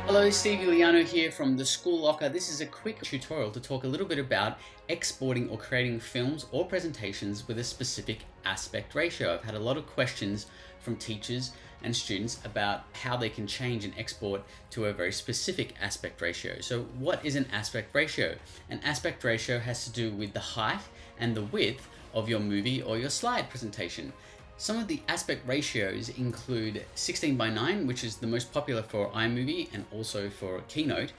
Hello, Steve Iuliano here from the School Locker. This is a quick tutorial to talk a little bit about exporting or creating films or presentations with a specific aspect ratio. I've had a lot of questions from teachers and students about how they can change and export to a very specific aspect ratio. So what is an aspect ratio? An aspect ratio has to do with the height and the width of your movie or your slide presentation. Some of the aspect ratios include 16:9, which is the most popular for iMovie and also for Keynote.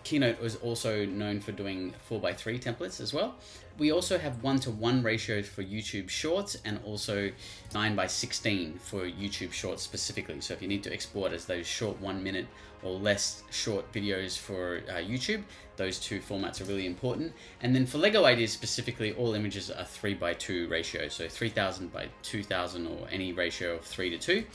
Keynote was also known for doing 4:3 templates as well. We also have 1:1 ratios for YouTube Shorts and also 9:16 for YouTube Shorts specifically. So if you need to export as those short 1 minute or less short videos for YouTube, those two formats are really important. And then for Lego Ideas specifically, all images are 3:2 ratio. So 3000 by 2000 or any ratio of 3:2.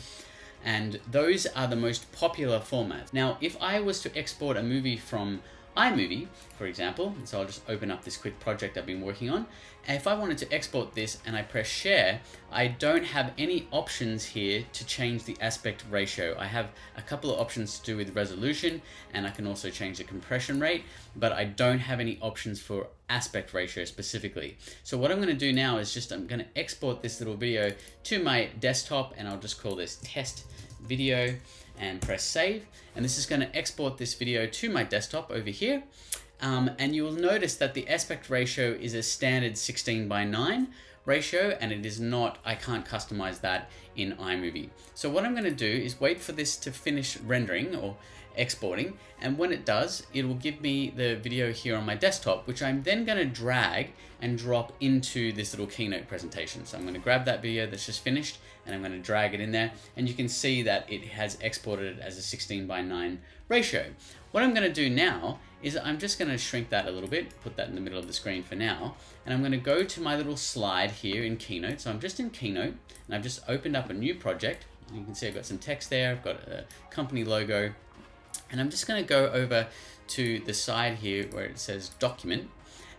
And those are the most popular formats. Now, if I was to export a movie from iMovie, for example, so I'll just open up this quick project I've been working on. And if I wanted to export this and I press share, I don't have any options here to change the aspect ratio. I have a couple of options to do with resolution, and I can also change the compression rate, but I don't have any options for aspect ratio specifically. So what I'm going to do now is I'm going to export this little video to my desktop, and I'll just call this test video and press save. And this is going to export this video to my desktop over here. And you will notice that the aspect ratio is a standard 16:9 ratio, and it is not, I can't customize that in iMovie. So what I'm going to do is wait for this to finish rendering or exporting, and when it does, it will give me the video here on my desktop, which I'm then going to drag and drop into this little Keynote presentation. So I'm going to grab that video that's just finished and I'm going to drag it in there, and you can see that it has exported it as a 16:9 ratio. What I'm going to do now is I'm just going to shrink that a little bit, put that in the middle of the screen for now, and I'm going to go to my little slide here in Keynote. So I'm just in Keynote and I've just opened up a new project. You can see I've got some text there, I've got a company logo, and I'm just going to go over to the side here where it says document,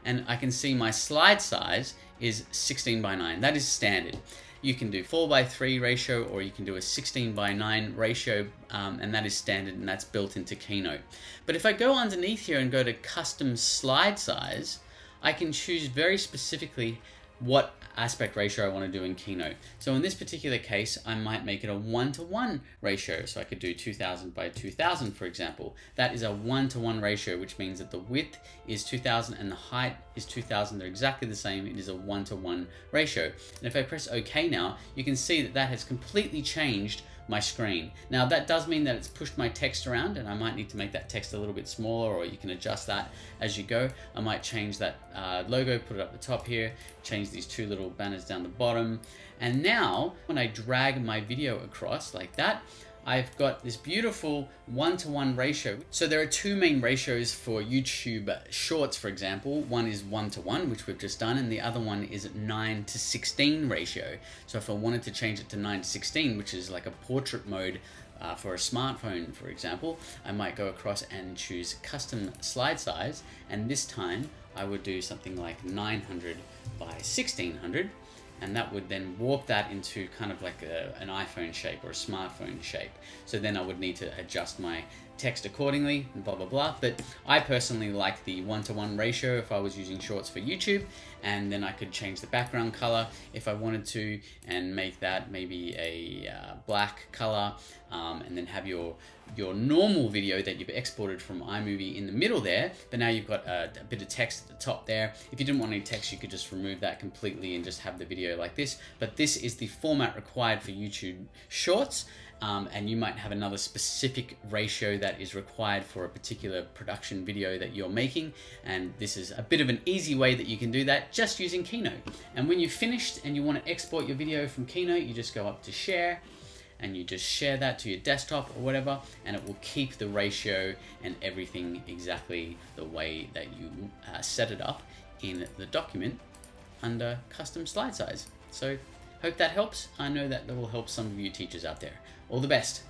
and I can see my slide size is 16:9. That is standard. You can do 4:3 ratio, or you can do a 16:9 ratio, and that is standard, and that's built into Keynote. But if I go underneath here and go to custom slide size, I can choose very specifically what aspect ratio I want to do in Keynote. So in this particular case, I might make it a 1:1 ratio. So I could do 2000 by 2000, for example. That is a 1:1 ratio, which means that the width is 2000 and the height is 2000. They're exactly the same. It is a 1:1 ratio. And if I press OK now, you can see that that has completely changed my screen. Now that does mean that it's pushed my text around, and I might need to make that text a little bit smaller, or you can adjust that as you go. I might change that logo, put it up the top here, change these two little banners down the bottom. And now when I drag my video across like that, I've got this beautiful 1:1 ratio. So there are two main ratios for YouTube Shorts, for example. One is 1:1, which we've just done, and the other one is 9:16 ratio. So if I wanted to change it to 9:16, which is like a portrait mode for a smartphone, for example, I might go across and choose custom slide size, and this time I would do something like 900 by 1600. And that would then warp that into kind of like an iPhone shape or a smartphone shape. So then I would need to adjust my text accordingly, and blah, blah, blah. But I personally like the 1:1 ratio if I was using Shorts for YouTube. And then I could change the background color if I wanted to, and make that maybe a black color, and then have your normal video that you've exported from iMovie in the middle there, but now you've got a bit of text at the top there. If you didn't want any text, you could just remove that completely and just have the video like this. But this is the format required for YouTube Shorts, and you might have another specific ratio that is required for a particular production video that you're making, and this is a bit of an easy way that you can do that just using Keynote. And when you've finished and you want to export your video from Keynote, you just go up to share, and you just share that to your desktop or whatever, and it will keep the ratio and everything exactly the way that you set it up in the document under custom slide size. So hope that helps. I know that will help some of you teachers out there. All the best.